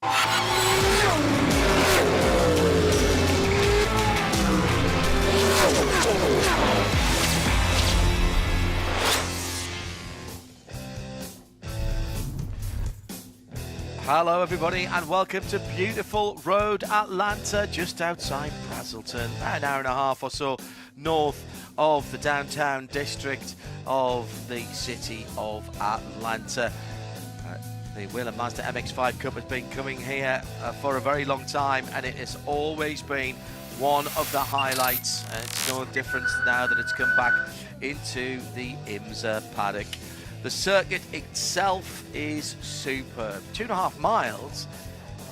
Hello everybody and welcome to beautiful Road Atlanta, just outside Brazelton, an hour and a half or so north of the downtown district of the city of Atlanta. The Whelen Mazda MX-5 Cup has been coming here for a very long time, and it has always been one of the highlights. It's no different now that it's come back into the IMSA paddock. The circuit itself is superb. 2.5 miles,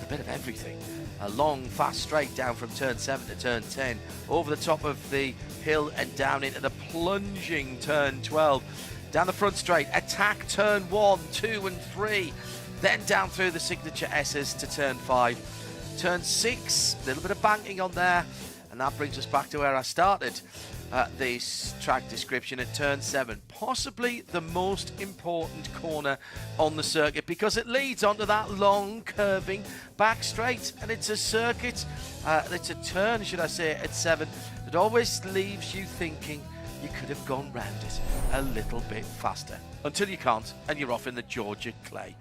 a bit of everything. A long, fast straight down from turn 7 to turn 10, over the top of the hill and down into the plunging turn 12. Down the front straight, attack turn 1, 2 and 3, then down through the signature S's to turn 5. Turn 6, a little bit of banking on there, and that brings us back to where I started. This track description at turn 7, possibly the most important corner on the circuit because it leads onto that long curving back straight, and it's a circuit, it's a turn should I say, at 7 that always leaves you thinking you could have gone round it a little bit faster, until you can't and you're off in the Georgia clay.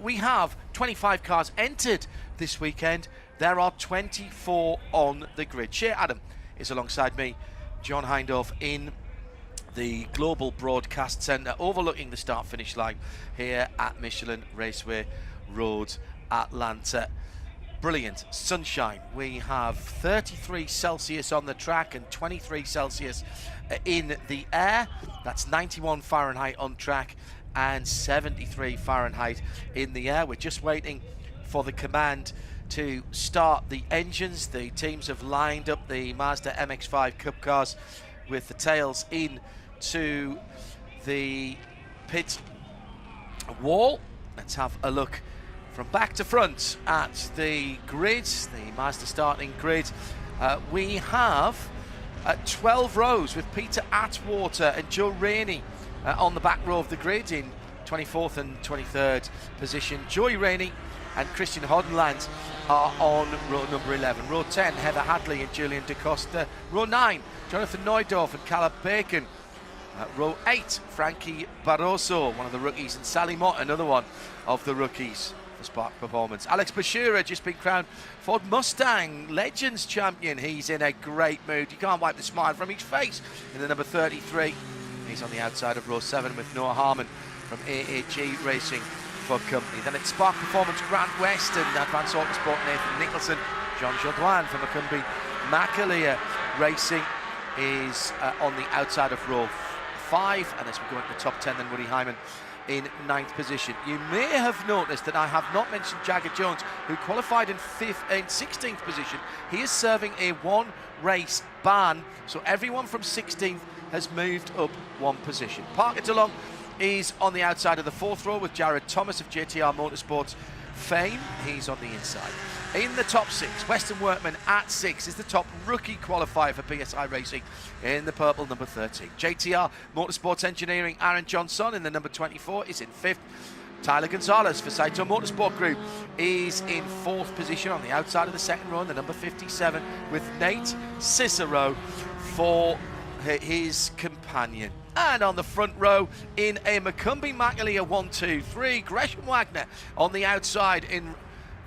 We have 25 cars entered this weekend. There are 24 on the grid. Shea Adam is alongside me, John Hindorf in the Global Broadcast Centre overlooking the start-finish line here at Michelin Raceway Road Atlanta. Brilliant sunshine. We have 33 Celsius on the track and 23 Celsius in the air. That's 91 Fahrenheit on track and 73 Fahrenheit in the air. We're just waiting for the command to start the engines. The teams have lined up the Mazda MX-5 Cup cars with the tails in to the pit wall. Let's have a look from back to front at the grid, the Mazda starting grid. We have 12 rows with Peter Atwater and Joe Rainey on the back row of the grid in 24th and 23rd position. Joey Rainey and Christian Hodenland are on row number 11. Row 10, Heather Hadley and Julian DaCosta. Row 9, Jonathan Neudorf and Caleb Bacon. Row 8, Frankie Barroso, one of the rookies, and Sally Mott, another one of the rookies for Spark Performance. Alex Bashura just been crowned Ford Mustang Legends champion. He's in a great mood. You can't wipe the smile from his face in the number 33. He's on the outside of row 7 with Noah Harmon from AAG Racing for company. Then it's Spark Performance Grant West and Advanced Autosport Nathan Nicholson. John Jodouin from McCumbee McAleer Racing is on the outside of row 5, and as we go into the top 10, then Woody Hyman in 9th position. You may have noticed that I have not mentioned Jagger Jones, who qualified in 16th position. He is serving a 1-race ban, so everyone from 16th has moved up 1 position. Parker DeLong is on the outside of the 4th row with Jared Thomas of JTR Motorsports fame. He's on the inside. In the top 6, Weston Workman at 6 is the top rookie qualifier for PSI Racing in the purple number 13. JTR Motorsports Engineering, Aaron Johnson in the number 24 is in 5th. Tyler Gonzalez for Saito Motorsport Group is in 4th position on the outside of the 2nd row in the number 57 with Nate Cicero for his companion. And on the front row in a McCumbee McAleer 1-2-3, Gresham Wagner on the outside in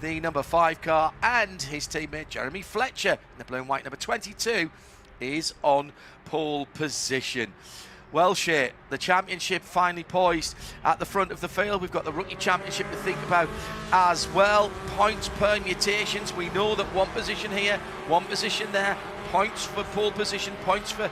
the number 5 car, and his teammate Jeremy Fletcher in the blue and white number 22 is on pole position. Well, Shea, the championship finally poised at the front of the field. We've got the rookie championship to think about as well. Points permutations. We know that 1 position here, 1 position there, points for pole position, points for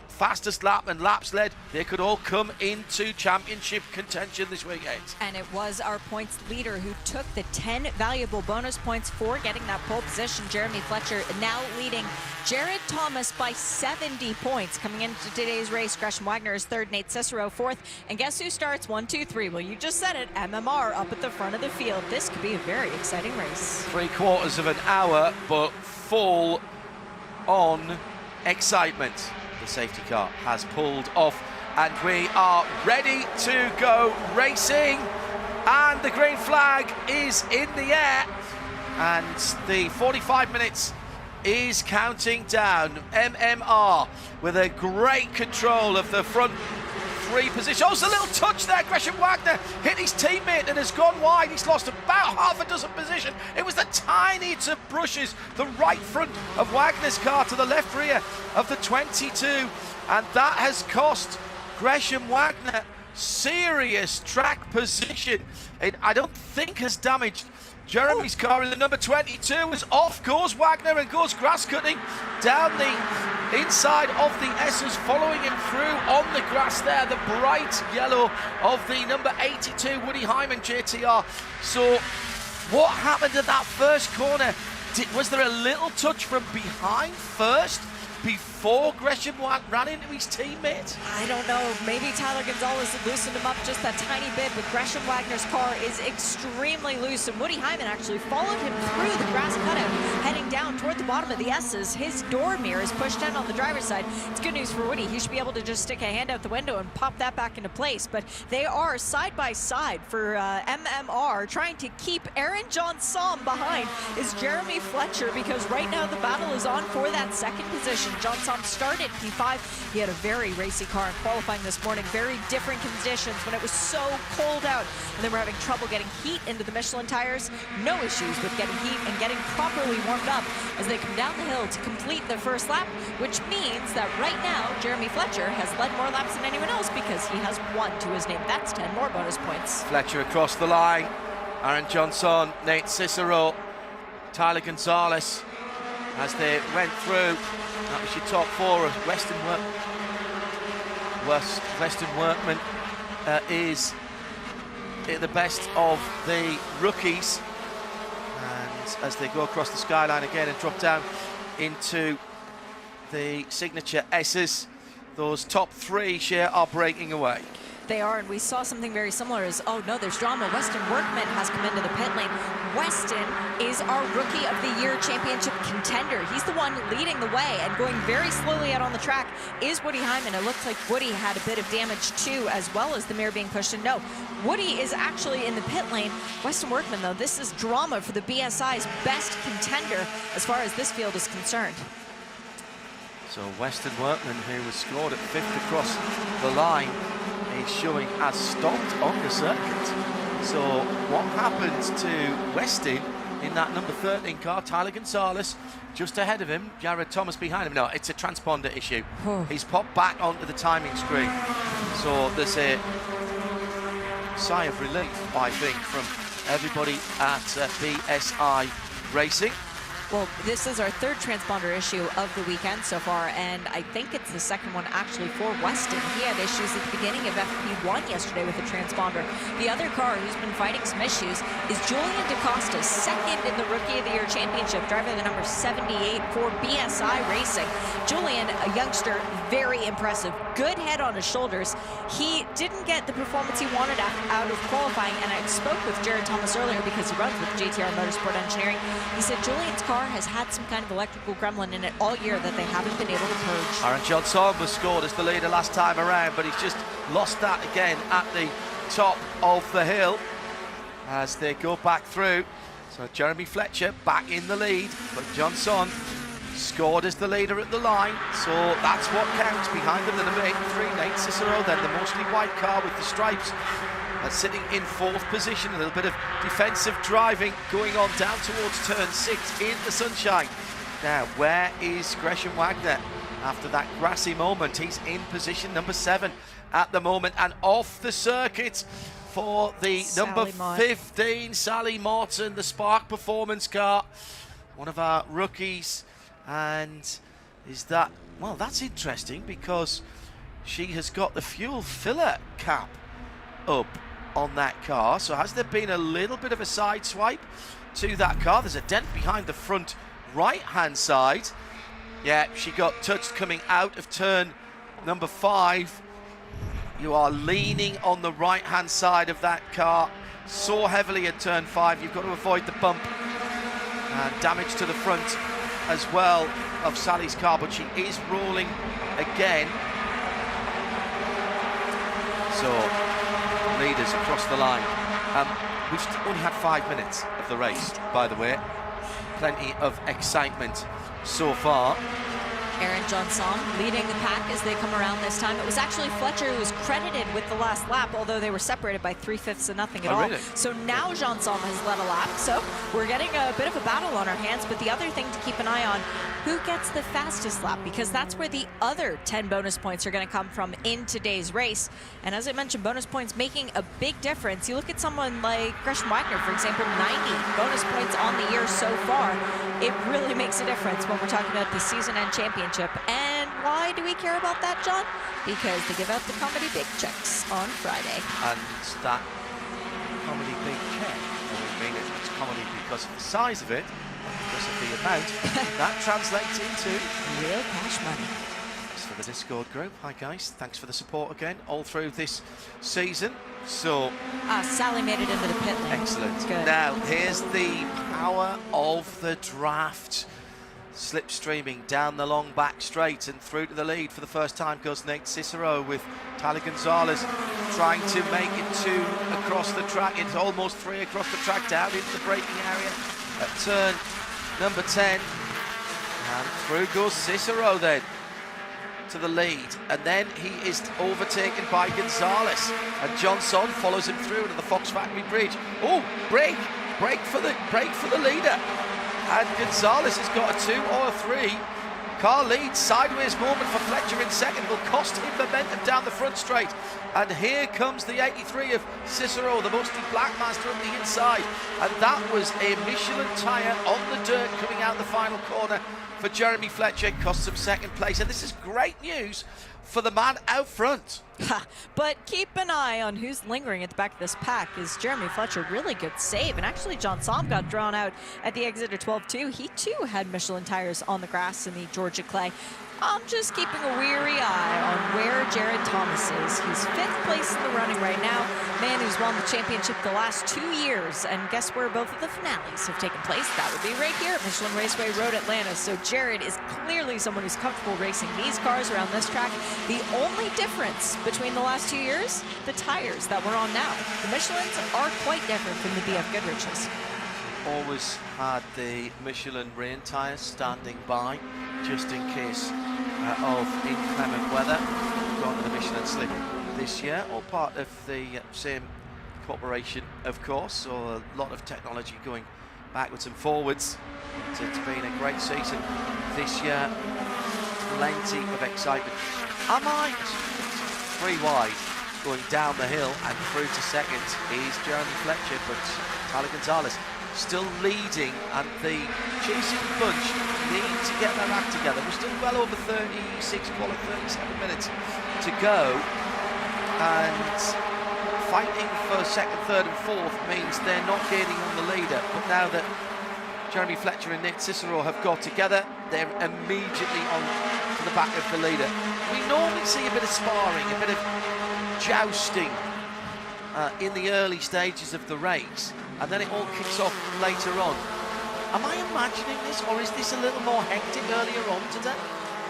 fastest lap and laps led, they could all come into championship contention this weekend. And it was our points leader who took the 10 valuable bonus points for getting that pole position. Jeremy Fletcher now leading Jared Thomas by 70 points. Coming into today's race, Gresham Wagner is 3rd, Nate Cicero 4th. And guess who starts 1, 2, 3? Well, you just said it, MMR up at the front of the field. This could be a very exciting race. 3/4 of an hour, but full on excitement. The safety car has pulled off and we are ready to go racing. And the green flag is in the air. And the 45 minutes is counting down. MMR with a great control of the front three position. Oh, it's a little touch there. Gresham Wagner hit his teammate and has gone wide. He's lost about half a dozen position. It was the tiniest of brushes, the right front of Wagner's car to the left rear of the 22, and that has cost Gresham Wagner serious track position. It, I don't think, has damaged Jeremy's car in the number 22. As off goes Wagner and goes grass cutting down the inside of the S's, following him through on the grass there, the bright yellow of the number 82 Woody Hyman JTR. So what happened at that first corner? Was there a little touch from behind first before Gresham ran into his teammate? I don't know. Maybe Tyler Gonzalez loosened him up just that tiny bit, but Gresham Wagner's car is extremely loose, and Woody Hyman actually followed him through the grass cutout, heading down toward the bottom of the S's. His door mirror is pushed in on the driver's side. It's good news for Woody. He should be able to just stick a hand out the window and pop that back into place, but they are side by side for MMR. Trying to keep Aaron Johnson behind is Jeremy Fletcher, because right now the battle is on for that second position. Johnson started P5. He had a very racy car in qualifying this morning. Very different conditions when it was so cold out, and then we're having trouble getting heat into the Michelin tires. No issues with getting heat and getting properly warmed up as they come down the hill to complete the first lap, which means that right now Jeremy Fletcher has led more laps than anyone else because he has 1 to his name. That's 10 more bonus points. Fletcher across the line. Aaron Johnson, Nate Cicero, Tyler Gonzalez as they went through. That was your top four. Western Workman is the best of the rookies. And as they go across the skyline again and drop down into the signature S's, those top three share are breaking away. They are, and we saw something very similar as, oh no, there's drama. Weston Workman has come into the pit lane. Weston is our Rookie of the Year championship contender. He's the one leading the way, and going very slowly out on the track is Woody Hyman. It looks like Woody had a bit of damage too, as well as the mirror being pushed in. No, Woody is actually in the pit lane. Weston Workman, though, this is drama for the BSI's best contender as far as this field is concerned. So Weston Workman, who was scored at 5th across the line, is showing as stopped on the circuit. So what happens to Weston in that number 13 car? Tyler Gonzalez just ahead of him, Jared Thomas behind him. No, it's a transponder issue. He's popped back onto the timing screen. So there's a sigh of relief, I think, from everybody at BSI Racing. Well, this is our third transponder issue of the weekend so far, and I think it's the second one actually for Weston. He had issues at the beginning of FP1 yesterday with the transponder. The other car who's been fighting some issues is Julian DaCosta, second in the Rookie of the Year championship, driving the number 78 for BSI Racing. Julian, a youngster, very impressive. Good head on his shoulders. He didn't get the performance he wanted out of qualifying, and I spoke with Jared Thomas earlier because he runs with GTR Motorsport Engineering. He said Julian's car has had some kind of electrical gremlin in it all year that they haven't been able to purge. Aaron Johnson was scored as the leader last time around, but he's just lost that again at the top of the hill as they go back through. So Jeremy Fletcher back in the lead, but Johnson scored as the leader at the line, so that's what counts. Behind them, the number 83, Nate Cicero, then the mostly white car with the stripes, sitting in 4th position. A little bit of defensive driving going on down towards turn 6 in the sunshine. Now, where is Gresham Wagner after that grassy moment? He's in position number 7 at the moment, and off the circuit for the number 15, Sally Morton, the Spark Performance car, one of our rookies. And is that, well, that's interesting because she has got the fuel filler cap up on that car. So has there been a little bit of a side swipe to that car? There's a dent behind the front right hand side. Yeah, she got touched coming out of turn number 5. You are leaning on the right hand side of that car so heavily at turn 5. You've got to avoid the bump and damage to the front as well of Sally's car, but she is rolling again. So leaders across the line. We've only had 5 minutes of the race, by the way. Plenty of excitement so far. Aaron Johnson leading the pack as they come around this time. It was actually Fletcher who was credited with the last lap, although they were separated by 3/5 of nothing at all. Really? So now Johnson has led a lap. So we're getting a bit of a battle on our hands. But the other thing to keep an eye on, who gets the fastest lap? Because that's where the other 10 bonus points are going to come from in today's race. And as I mentioned, bonus points making a big difference. You look at someone like Gresham Wagner, for example, 90 bonus points on the year so far. It really makes a difference when we're talking about the season-end championship. And why do we care about that, John? Because they give out the comedy big checks on Friday. And that comedy big check, I mean, it's comedy because of the size of it, because of the amount, that translates into real cash money. Thanks for the Discord group. Hi guys, thanks for the support again all through this season. So Sally made it into the pit lane. Excellent. Good. Now here's the power of the draft. Slipstreaming down the long back straight and through to the lead for the first time goes Nate Cicero, with Tyler Gonzalez trying to make it 2 across the track. It's almost 3 across the track, down into the braking area at turn number 10. And through goes Cicero then to the lead, and then he is overtaken by Gonzalez, and Johnson follows him through to the Fox Factory Bridge. Oh, brake for the leader. And Gonzalez has got a 2 or a 3. Car leads, sideways moment for Fletcher in second, will cost him momentum down the front straight. And here comes the 83 of Cicero, the Musty Blackmaster on the inside. And that was a Michelin tyre on the dirt coming out the final corner for Jeremy Fletcher, costs him second place. And this is great news for the man out front. But keep an eye on who's lingering at the back of this pack. Is Jeremy Fletcher, really good save. And actually John Somm got drawn out at the exit of 12-2. He too had Michelin tires on the grass in the Georgia clay. I'm just keeping a weary eye on where Jared Thomas is. He's 5th place in the running right now. Man who's won the championship the last 2 years. And guess where both of the finales have taken place? That would be right here at Michelin Raceway Road Atlanta. So Jared is clearly someone who's comfortable racing these cars around this track. The only difference between the last 2 years, the tires that we're on now. The Michelins are quite different from the BF Goodrich's. Always had the Michelin rain tyres standing by just in case of inclement weather. Gone to the Michelin slip this year, or part of the same corporation, of course, so a lot of technology going backwards and forwards. It's been a great season this year, plenty of excitement. Am I 3 wide going down the hill, and through to second is Jeremy Fletcher, but Tyler Gonzalez still leading, and the chasing bunch need to get their act together. We're still well over 36, call it 37 minutes to go, and fighting for second, third and fourth means they're not gaining on the leader. But now that Jeremy Fletcher and Nate Cicero have got together, they're immediately on to the back of the leader. We normally see a bit of sparring, a bit of jousting in the early stages of the race, and then it all kicks off later on. Am I imagining this, or is this a little more hectic earlier on today?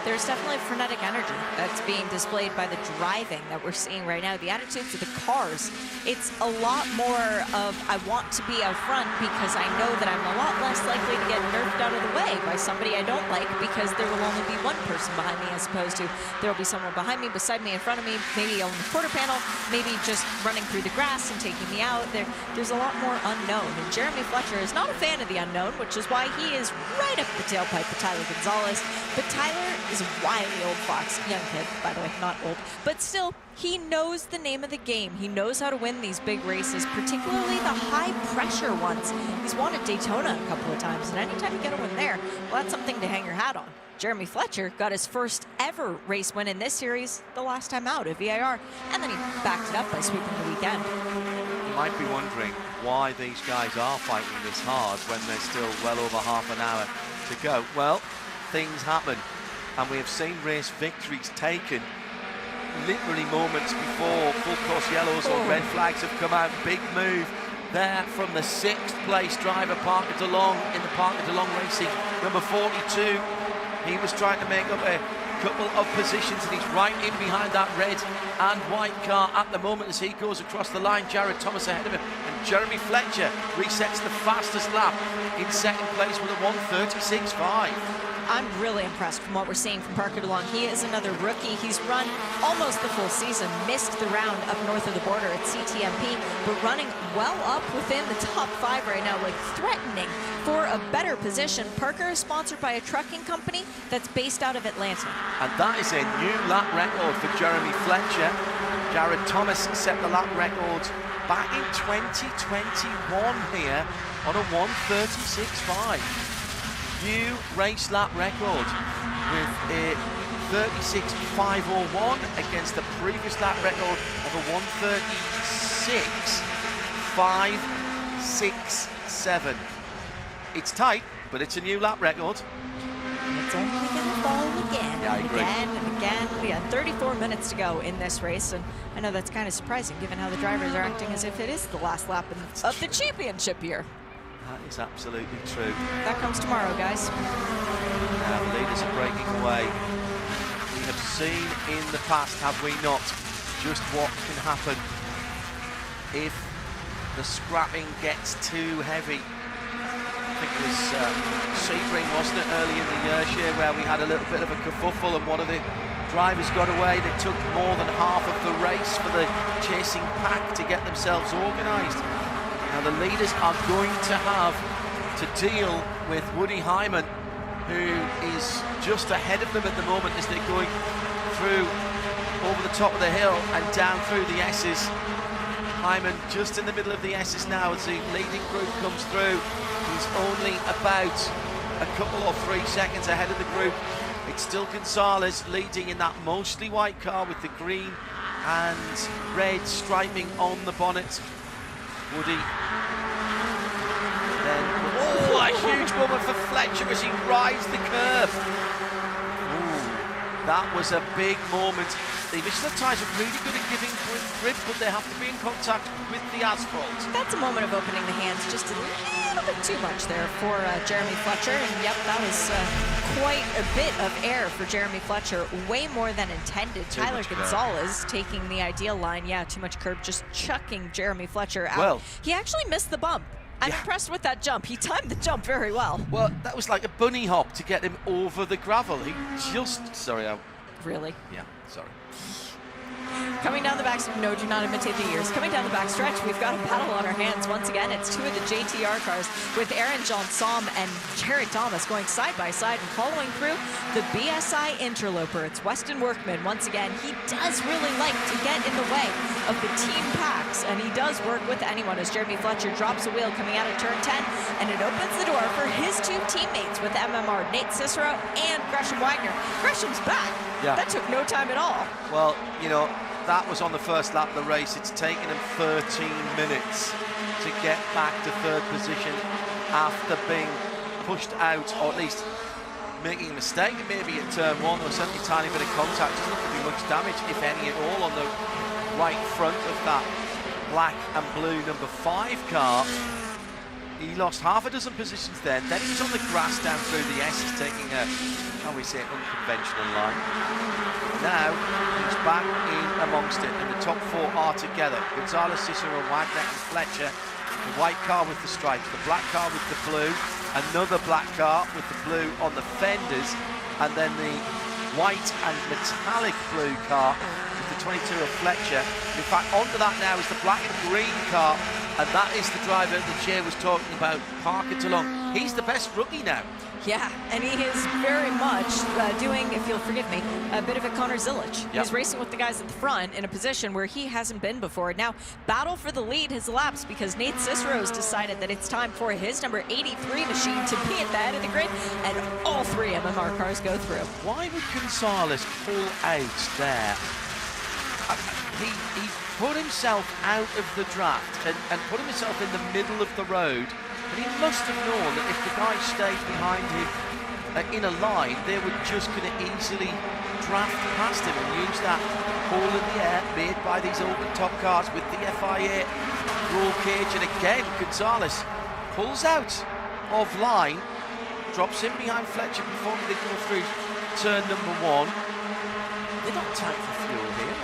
There's definitely frenetic energy that's being displayed by the driving that we're seeing right now. The attitudes of the cars, it's a lot more of, I want to be out front because I know that I'm a lot less likely to get nerfed out of the way by somebody I don't like, because there will only be one person behind me, as opposed to there will be someone behind me, beside me, in front of me, maybe on the quarter panel, maybe just running through the grass and taking me out. There's a lot more unknown. And Jeremy Fletcher is not a fan of the unknown, which is why he is right up the tailpipe of Tyler Gonzalez. But Tyler is a wily old fox, young kid, by the way, not old, but still, he knows the name of the game. He knows how to win these big races, particularly the high pressure ones. He's won at Daytona a couple of times, and anytime you get a win there, well, that's something to hang your hat on. Jeremy Fletcher got his first ever race win in this series the last time out at VIR, and then he backed it up by sweeping the weekend. You might be wondering why these guys are fighting this hard when there's still well over half an hour to go. Well, things happen, and we have seen race victories taken literally moments before full course yellows or red flags have come out. Big move there from the 6th place driver, Parker DeLong, in the Parker DeLong Racing number 42. He was trying to make up a couple of positions, and he's right in behind that red and white car at the moment as he goes across the line. Jared Thomas ahead of him, and Jeremy Fletcher resets the fastest lap in second place with a 1:36.5. I'm really impressed from what we're seeing from Parker DeLong. He is another rookie. He's run almost the full season, missed the round up north of the border at CTMP, but running well up within the top 5 right now, like threatening for a better position. Parker is sponsored by a trucking company that's based out of Atlanta. And that is a new lap record for Jeremy Fletcher. Jared Thomas set the lap record back in 2021 here on a 1:36.5. New race lap record with a 36.501 against the previous lap record of a 1:36.567. It's tight, but it's a new lap record. It's only going to fall again, Yeah, I agree. again and again. We got 34 minutes to go in this race, and I know that's kind of surprising given how the drivers are acting as if it is the last lap of the championship year. That is absolutely true. That comes tomorrow, guys. Now the leaders are breaking away. We have seen in the past, have we not, just what can happen if the scrapping gets too heavy. I think it was Sebring, wasn't it, early in the year, where we had a little bit of a kerfuffle and one of the drivers got away. They took more than half of the race for the chasing pack to get themselves organised. Now the leaders are going to have to deal with Woody Hyman, who is just ahead of them at the moment as they're going through over the top of the hill and down through the S's. Hyman just in the middle of the S's now as the leading group comes through. He's only about a couple or 3 seconds ahead of the group. It's still Gonzalez leading in that mostly white car with the green and red striping on the bonnet. Woody. Then, oh, a huge moment for Fletcher as he rides the curve. Ooh, that was a big moment. The Michelin tyres are really good at giving grip, but they have to be in contact with the asphalt. That's a moment of opening the hands just a little bit too much there for Jeremy Fletcher. And yep, that was quite a bit of air for Jeremy Fletcher, way more than intended. Tyler Gonzalez taking the ideal line. Yeah, too much curb, just chucking Jeremy Fletcher out. Well, he actually missed the bump. I'm impressed with that jump. He timed the jump very well. Well, that was like a bunny hop to get him over the gravel. He just, sorry, Really? Yeah, sorry. Coming down the back, no, do not imitate the ears. Coming down the back stretch, we've got a battle on our hands once again. It's two of the JTR cars with Aaron Jean-Somme and Jared Thomas going side by side and following through the BSI interloper. It's Weston Workman once again. He does really like to get in the way of the team packs, and he does work with anyone as Jeremy Fletcher drops a wheel coming out of turn 10, and it opens the door for his two teammates with MMR, Nate Cicero and Gresham Wagner. Gresham's back. Yeah. That took no time at all. Well, you know, that was on the first lap of the race. It's taken him 13 minutes to get back to third position after being pushed out, or at least making a mistake maybe at turn 1. There was certainly a tiny bit of contact. Doesn't look to be much damage, if any at all, on the right front of that black and blue number 5 car. He lost half a dozen positions then he was on the grass down through the S's, taking a, shall we say, unconventional line. Now he's back in amongst it, and the top 4 are together. Gonzalez, Cicero, Wagner and Fletcher. The white car with the stripes, the black car with the blue, another black car with the blue on the fenders, and then the white and metallic blue car with the 22 of Fletcher. In fact, onto that now is the black and green car, and that is the driver that Jay was talking about, Parker DeLong. He's the best rookie now. Yeah, and he is very much doing, if you'll forgive me, a bit of a Connor Zilic. Yep. He's racing with the guys at the front in a position where he hasn't been before. Now, battle for the lead has elapsed because Nate Cicero has decided that it's time for his number 83 machine to be at the head of the grid, and all 3 MMR cars go through. Why would Gonzalez pull out there? He put himself out of the draft and put himself in the middle of the road. But he must have known that if the guys stayed behind him in a line, they were just going to easily draft past him and use that hole in the air made by these open top cars with the FIA roll cage. And again, Gonzalez pulls out of line, drops in behind Fletcher before they go through turn number 1. They're not tight for fuel here.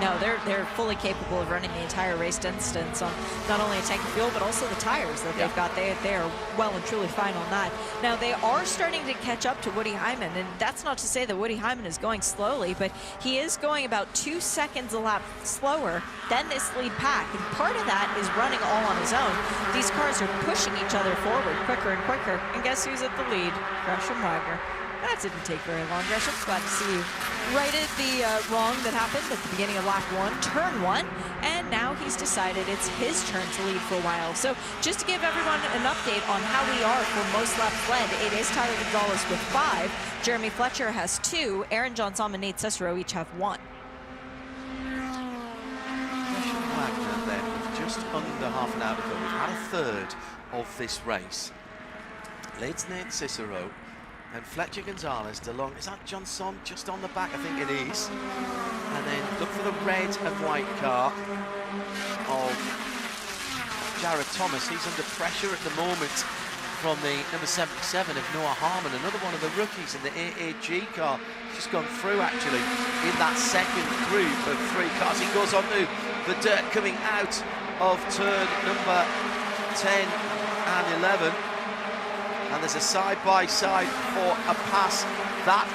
No, they're fully capable of running the entire race distance on not only a tank of fuel, but also the tires that they've got. They are well and truly fine on that. Now, they are starting to catch up to Woody Hyman, and that's not to say that Woody Hyman is going slowly, but he is going about 2 seconds a lap slower than this lead pack, and part of that is running all on his own. These cars are pushing each other forward quicker and quicker, and guess who's at the lead? Gresham Wagner. That didn't take very long, Gresham. Glad to see you righted the wrong that happened at the beginning of lap 1, turn 1, and now he's decided it's his turn to lead for a while. So just to give everyone an update on how we are for most laps led, it is Tyler Gonzalez with 5, Jeremy Fletcher has 2, Aaron Johnson and Nate Cicero each have 1. Gresham Wagner then, with just under half an hour to go. We've had a third of this race. Leads Nate Cicero. And Fletcher Gonzalez, DeLong, is that Johnson just on the back? I think it is. And then look for the red and white car of Jared Thomas. He's under pressure at the moment from the number 77 of Noah Harmon, another one of the rookies in the AAG car. He's just gone through actually in that second group of 3 cars. He goes on to the dirt coming out of turn number 10 and 11. And there's a side-by-side for a pass. That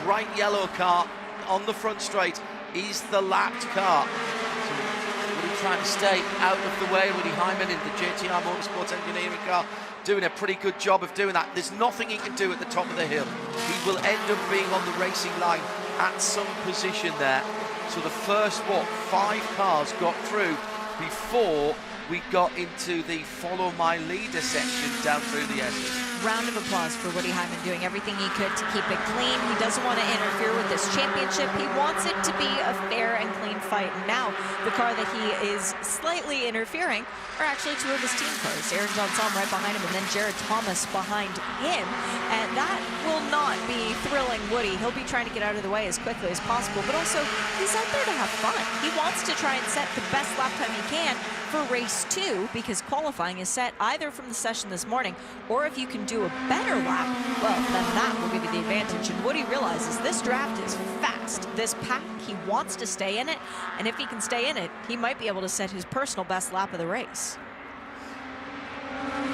bright yellow car on the front straight is the lapped car. So Woody trying to stay out of the way. Woody Hyman in the JTR Motorsports engineering car doing a pretty good job of doing that. There's nothing he can do at the top of the hill. He will end up being on the racing line at some position there. So the first, 5 cars got through before we got into the follow my leader section down through the end. Round of applause for Woody Hyman doing everything he could to keep it clean. He doesn't want to interfere with this championship. He wants it to be a fair and clean fight. And now the car that he is slightly interfering are actually 2 of his team cars. Aaron Johnson right behind him and then Jared Thomas behind him. And that will not be thrilling Woody. He'll be trying to get out of the way as quickly as possible, but also he's out there to have fun. He wants to try and set the best lap time he can for race 2, because qualifying is set either from the session this morning, or if you can do a better lap, well, then that will give you the advantage. And Woody realizes this draft is fast. This pack, he wants to stay in it, and if he can stay in it, he might be able to set his personal best lap of the race.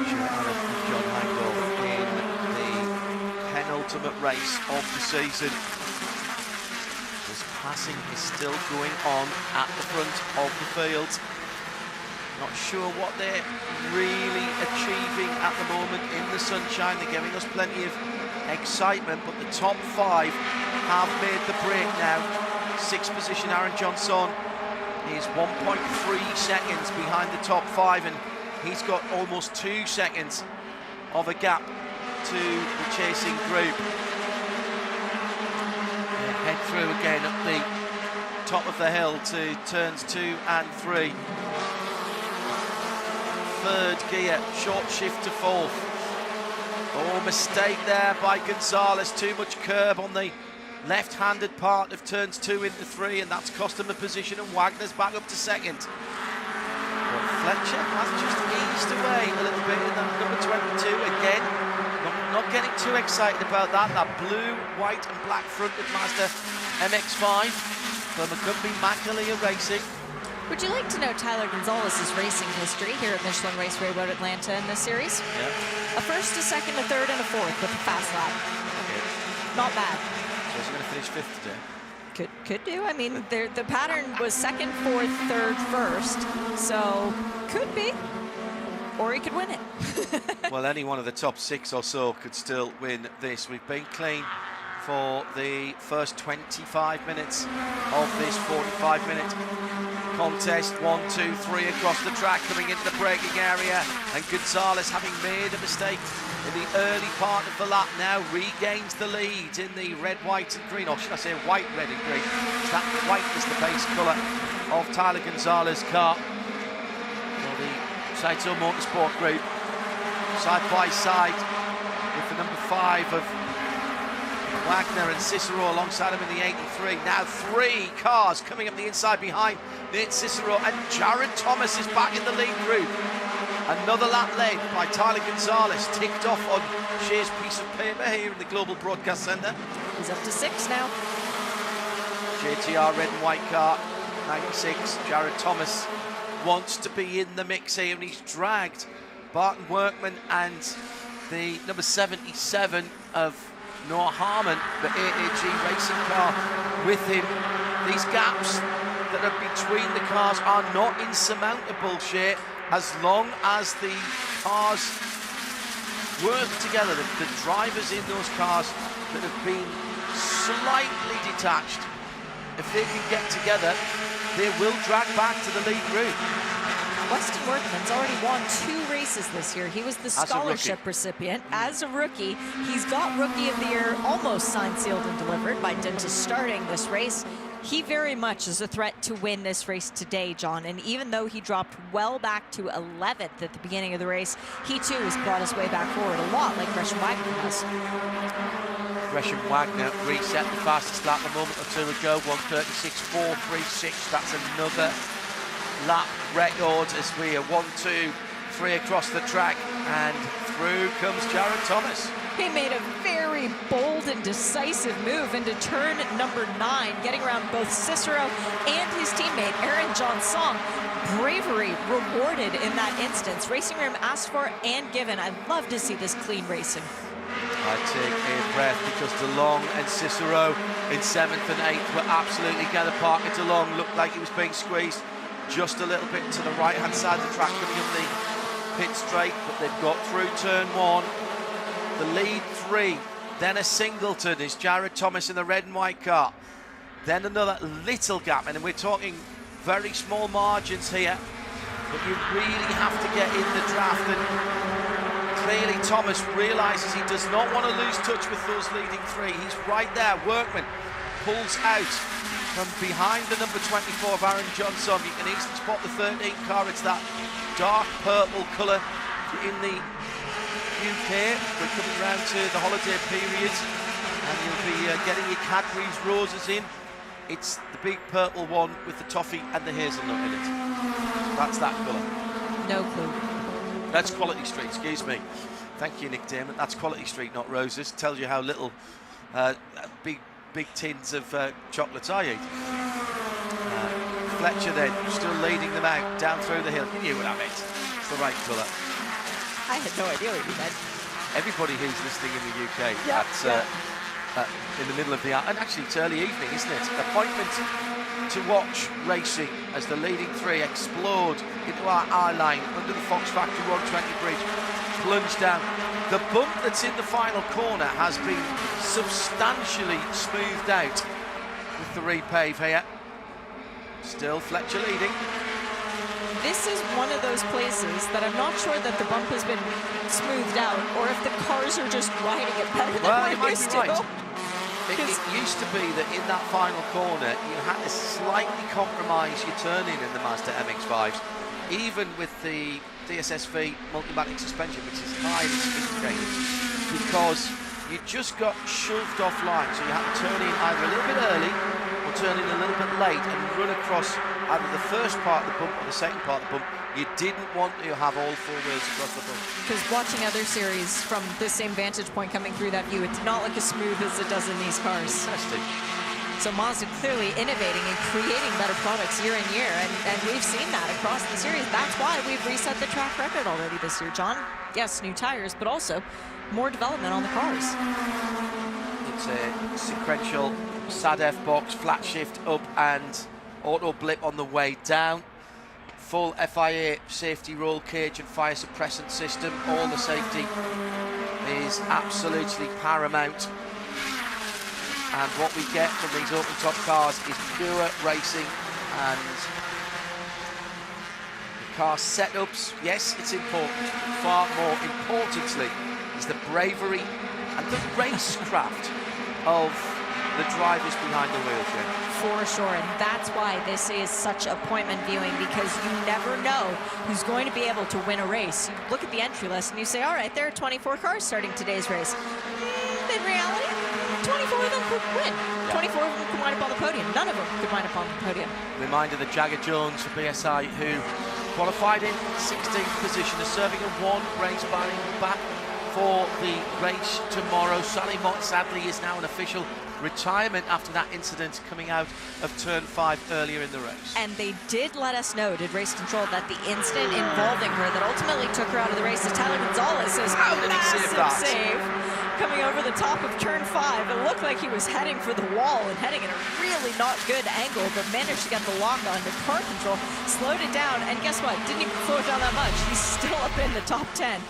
John Hangle in the penultimate race of the season. This passing is still going on at the front of the field. Not sure what they're really achieving at the moment in the sunshine. They're giving us plenty of excitement, but the top 5 have made the break now. 6th position, Aaron Johnson. He's 1.3 seconds behind the top 5, and he's got almost 2 seconds of a gap to the chasing group. They head through again up the top of the hill to turns 2 and 3. 3rd gear, short shift to 4th. Oh, mistake there by Gonzalez. Too much curb on the left-handed part of turns 2 into 3, and that's cost him a position, and Wagner's back up to 2nd. But Fletcher has just eased away a little bit in that number 22 again. Not getting too excited about that. That blue, white and black fronted Mazda MX-5 for McCumbee McAleer Racing. Would you like to know Tyler Gonzalez's racing history here at Michelin Raceway Road Atlanta in this series? Yeah. A 1st, a 2nd, a 3rd, and a 4th with a fast lap. Okay. Not bad. So is he going to finish 5th today? Could do. I mean, the pattern was 2nd, 4th, 3rd, 1st. So could be. Or he could win it. Well, any one of the top 6 or so could still win this. We've been clean for the first 25 minutes of this 45-minute contest. 1, 2, 3 across the track, coming into the braking area, and Gonzalez, having made a mistake in the early part of the lap, now regains the lead in the red, white and green, or should I say white, red and green. That white is the base colour of Tyler Gonzalez's car for the Saito Motorsport group, side by side with the number 5 of Wagner and Cicero alongside him in the 83. Now 3 cars coming up the inside behind Nate Cicero, and Jared Thomas is back in the lead group. Another lap led by Tyler Gonzalez, ticked off on Shea's piece of paper here in the Global Broadcast Centre. He's up to 6 now. JTR red and white car, 96. Jared Thomas wants to be in the mix here, and he's dragged Barton Workman and the number 77 of Noah Harmon, the AAG racing car, with him. These gaps that are between the cars are not insurmountable, Shea, as long as the cars work together. The drivers in those cars that have been slightly detached, if they can get together, they will drag back to the lead group. Weston Workman's already won 2 races this year. He was the scholarship recipient as a rookie. He's got Rookie of the Year almost signed, sealed, and delivered by dint of starting this race. He very much is a threat to win this race today, John. And even though he dropped well back to 11th at the beginning of the race, he too has brought his way back forward a lot, like Gresham Wagner has. Gresham Wagner reset the fastest lap a moment or two ago, 1:36.436. That's another lap record as we are 1, 2, 3 across the track, and through comes Jared Thomas. He made a very bold and decisive move into turn number 9, getting around both Cicero and his teammate Aaron Johnson. Bravery rewarded in that instance. Racing Room asked for and given. I love to see this clean racing. I take a breath because DeLong and Cicero in 7th and 8th were absolutely together. Parker DeLong looked like he was being squeezed just a little bit to the right-hand side of the track coming up the pit straight, but they've got through turn 1. The lead 3, then a singleton is Jared Thomas in the red and white car. Then another little gap, and we're talking very small margins here, but you really have to get in the draft, and clearly Thomas realises he does not want to lose touch with those leading 3. He's right there. Workman pulls out from behind the number 24 of Aaron Johnson. You can easily spot the 13 car. It's that dark purple colour in the UK. We're coming round to the holiday period, and you'll be getting your Cadbury's roses in. It's the big purple one with the toffee and the hazelnut in it. That's that colour. No clue. That's Quality Street, excuse me. Thank you, Nick Damon. That's Quality Street, not roses. Tells you how little big tins of chocolates I eat. Fletcher then, still leading them out down through the hill. You knew what I meant. It's the right colour. I had no idea what you meant. Everybody who's listening in the UK, in the middle of the hour, and actually it's early evening, isn't it? Appointment to watch racing as the leading 3 explode into our eye line under the Fox Factory 120 bridge, plunge down. The bump that's in the final corner has been substantially smoothed out with the repave here. Still Fletcher leading. This is one of those places that I'm not sure that the bump has been smoothed out, or if the cars are just riding it better than we're used to. Right. It used to be that in that final corner you had to slightly compromise your turning in the Mazda MX-5s, even with the DSSV multimatic suspension, which is highly sophisticated, because you just got shoved offline, so you had to turn in either a little bit early or turn in a little bit late and run across either the first part of the bump or the second part of the bump. You didn't want to have all 4 wheels across the bump. Because watching other series from the same vantage point coming through that view, it's not like as smooth as it does in these cars. Fantastic. So Mazda clearly innovating and creating better products year in year, and we've seen that across the series. That's why we've reset the track record already this year, John. Yes, new tires, but also more development on the cars. It's a sequential SADF box, flat shift up and auto blip on the way down. Full FIA safety roll cage and fire suppressant system. All the safety is absolutely paramount. And what we get from these open top cars is pure racing, and the car setups, yes, it's important. Far more importantly is the bravery and the racecraft of the drivers behind the wheel, Jen. For sure, and that's why this is such appointment viewing, because you never know who's going to be able to win a race. You look at the entry list and you say, all right, there are 24 cars starting today's race. In reality, 24 of them could win. 24 of them could wind up on the podium. None of them could wind up on the podium. Reminder that Jagger Jones for BSI, who qualified in 16th position, is serving a one-race ban back for the race tomorrow. Sally Mott sadly is now an official retirement after that incident coming out of turn 5 earlier in the race. And they did let us know, did race control, that the incident involving her that ultimately took her out of the race is Tyler Gonzalez's massive save coming over the top of turn 5. It looked like he was heading for the wall and heading in a really not good angle, but managed to get the lock on the car control, slowed it down, and guess what? Didn't even slow it down that much. He's still up in the top 10.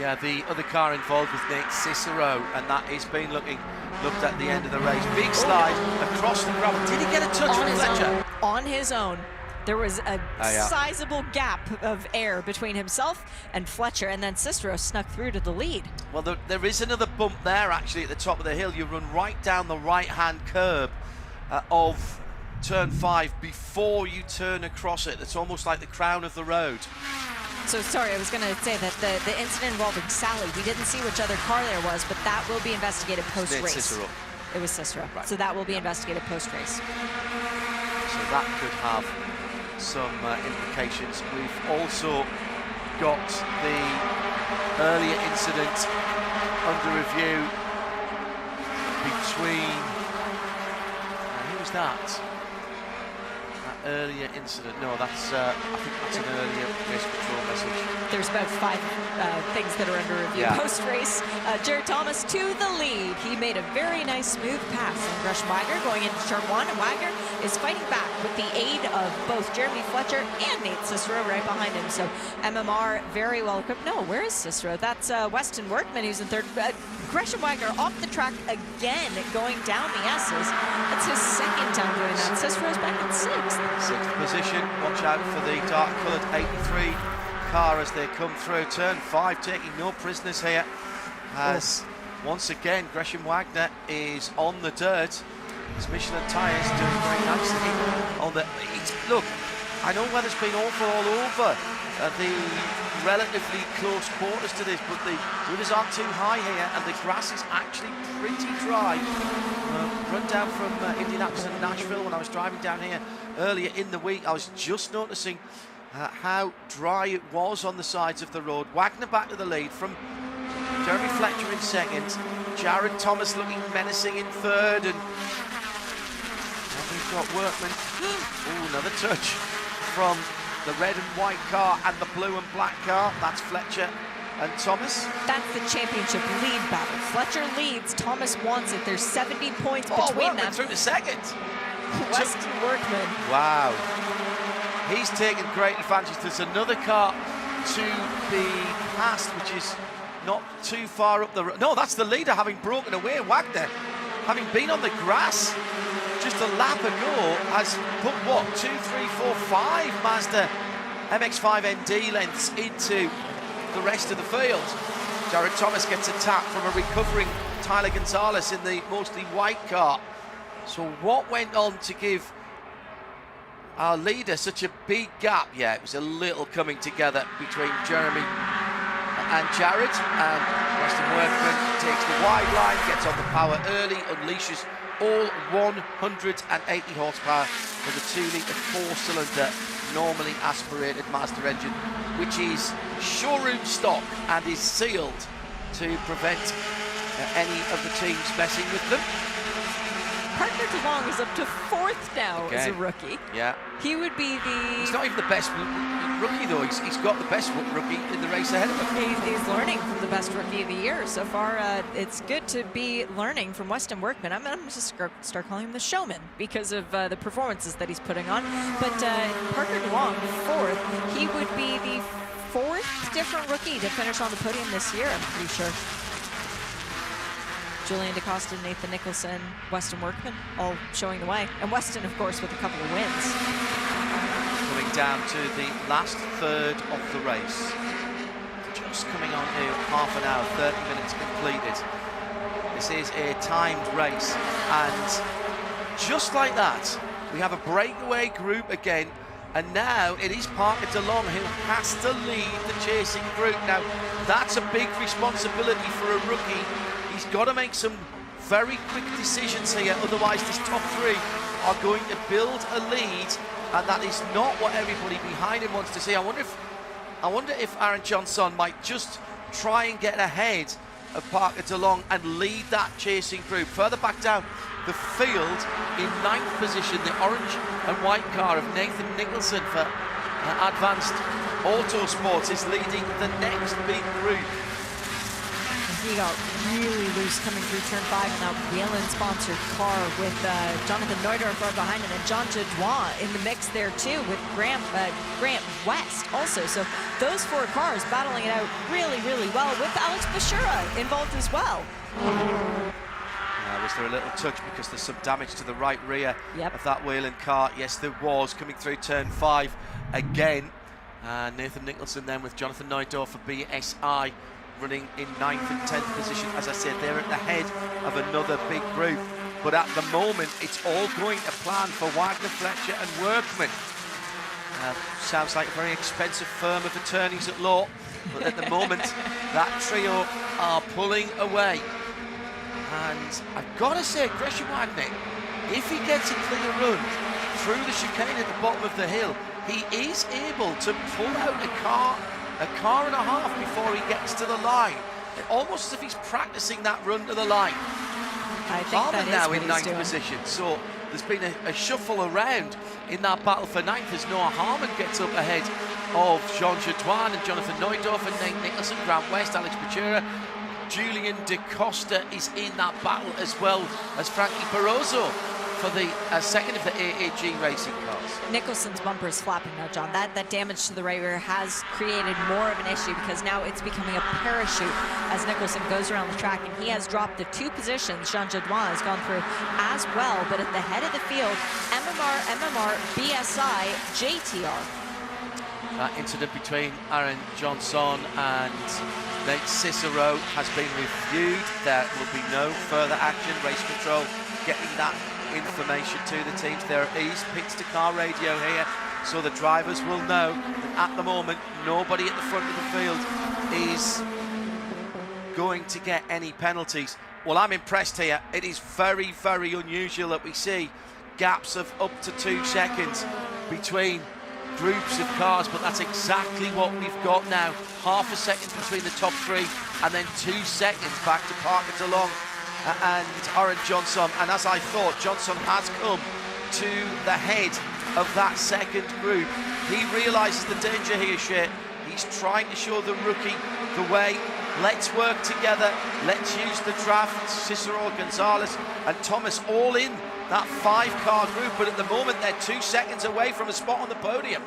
Yeah, the other car involved with Nick Cicero, and that is being looked at the end of the race. Big slide across the gravel. Did he get a touch from Fletcher? On his own. There was a sizable gap of air between himself and Fletcher, and then Cicero snuck through to the lead. Well, there is another bump there, actually, at the top of the hill. You run right down the right-hand curb of turn 5 before you turn across it. It's almost like the crown of the road. So, sorry, I was going to say that the incident involving Sally, we didn't see which other car there was, but that will be investigated post-race. Cicero. It was Cicero. Right. So that will be investigated post-race. So that could have some implications. We've also got the earlier incident under review between... who was that? Earlier incident. No, that's I think that's an earlier race control message. There's about 5 things that are under review post-race. Jared Thomas to the lead. He made a very nice smooth pass on Gresham Wagner going into turn 1, and Wagner is fighting back with the aid of both Jeremy Fletcher and Nate Cicero right behind him. So MMR very well equipped. No, where is Cicero? That's Weston Workman who's in third. Gresham Wagner off the track again, going down the S's. That's his second time doing that. Cicero's back in 6th. 6th position. Watch out for the dark-coloured 83 car as they come through. Turn 5, taking no prisoners here. As once again, Gresham Wagner is on the dirt. His Michelin tyres doing very nicely on the. Look, I know weather's been awful all over the relatively close quarters to this, but the winters aren't too high here, and the grass is actually pretty dry. Run down from Indianapolis and Nashville. When I was driving down here earlier in the week, I was just noticing how dry it was on the sides of the road. Wagner back to the lead from Jeremy Fletcher in 2nd. Jared Thomas looking menacing in 3rd, and we've got Workman. Ooh, another touch from the red and white car and the blue and black car. That's Fletcher and Thomas. That's the championship lead battle. Fletcher leads, Thomas wants it. There's 70 points between them. Through to 2nd. Weston Workman. Wow. He's taken great advantage. There's another car to be passed, which is not too far up the road. No, that's the leader having broken away. Wagner, having been on the grass just a lap ago, has put, 2, 3, 4, 5 Mazda MX-5 ND lengths into the rest of the field. Jared Thomas gets a tap from a recovering Tyler Gonzalez in the mostly white car. So what went on to give our leader such a big gap? Yeah, it was a little coming together between Jeremy and Jared, and Weston Workman takes the wide line, gets on the power early, unleashes all 180 horsepower with a 2-litre 4-cylinder normally aspirated Mazda engine, which is showroom stock and is sealed to prevent any of the teams messing with them. Parker DeLong is up to 4th now as a rookie. Yeah. He would be the... He's not even the best rookie, though. He's got the best rookie in the race ahead of him. He's learning from the best rookie of the year. So far, it's good to be learning from Weston Workman. I'm going to start calling him the showman because of the performances that he's putting on. But Parker DeLong, 4th, he would be the 4th different rookie to finish on the podium this year, I'm pretty sure. Julian DaCosta, Nathan Nicholson, Weston Workman, all showing the way. And Weston, of course, with a couple of wins. Coming down to the last third of the race. Just coming on to half an hour, 30 minutes completed. This is a timed race. And just like that, we have a breakaway group again. And now it is Parker DeLong who has to lead the chasing group. Now, that's a big responsibility for a rookie. He's got to make some very quick decisions here, otherwise these top 3 are going to build a lead and that is not what everybody behind him wants to see. I wonder if Aaron Johnson might just try and get ahead of Parker DeLong and lead that chasing group. Further back down the field, in 9th position, the orange and white car of Nathan Nicholson for Advanced Autosports is leading the next big group. He got really loose coming through turn 5 in that Whelen-sponsored car with Jonathan Neudorf right behind him, and John Jadouin in the mix there too with Grant West also. So those 4 cars battling it out really, really well, with Alex Bashura involved as well. Was there a little touch because there's some damage to the right rear of that Whelen car? Yes, there was, coming through turn 5 again. Nathan Nicholson then with Jonathan Neudorf for BSI running in 9th and 10th position. As I said, they're at the head of another big group. But at the moment, it's all going to plan for Wagner, Fletcher and Workman. Sounds like a very expensive firm of attorneys at law. But at the moment, that trio are pulling away. And I've got to say, Gresham Wagner, if he gets a clear run through the chicane at the bottom of the hill, he is able to pull out a car and a half before he gets to the line. Almost as if he's practicing that run to the line. I think Harmon now in 9th position, so there's been a shuffle around in that battle for 9th as Noah Harmon gets up ahead of Jean Jadouin and Jonathan Neudorf and Nate Nicholson, Grant West, Alex Bachura. Julian De Costa is in that battle, as well as Frankie Barroso for the second of the AAG racing cars. Nicholson's bumper is flapping now, John. That damage to the right rear has created more of an issue, because now it's becoming a parachute as Nicholson goes around the track, and he has dropped the 2 positions. Jean Jadouin has gone through as well, but at the head of the field, MMR, BSI, JTR. That incident between Aaron Johnson and Nate Cicero has been reviewed. There will be no further action. Race control getting that information to the teams. There is pits to car radio here, so the drivers will know that at the moment nobody at the front of the field is going to get any penalties. Well, I'm impressed here. It is very, very unusual that we see gaps of up to 2 seconds between groups of cars, but that's exactly what we've got now. Half a second between the top 3, and then 2 seconds back to Parker DeLong and Aaron Johnson. And as I thought, Johnson has come to the head of that second group. He realises the danger here, Shea. He's trying to show the rookie the way. Let's work together. Let's use the draft. Cicero, Gonzalez and Thomas all in that 5-car group, but at the moment they're 2 seconds away from a spot on the podium.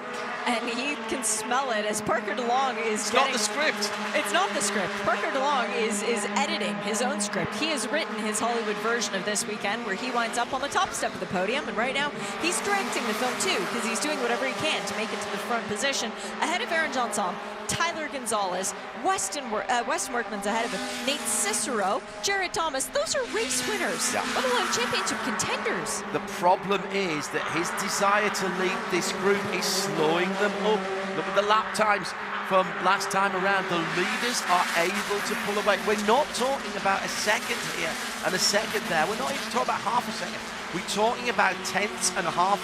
And he can smell it as Parker DeLong is It's not the script. It's not the script. Parker DeLong is editing his own script. He has written his Hollywood version of this weekend, where he winds up on the top step of the podium, and right now he's directing the film too, because he's doing whatever he can to make it to the front position, ahead of Aaron Johnson, Tyler Gonzalez, Weston Workman's ahead of him, Nate Cicero, Jared Thomas. Those are race winners, let alone championship contenders. The problem is that his desire to lead this group is slowing them up. Look at the lap times from last time around. The leaders are able to pull away. We're not talking about a second here and a second there. We're not even talking about half a second. We're talking about tenths and half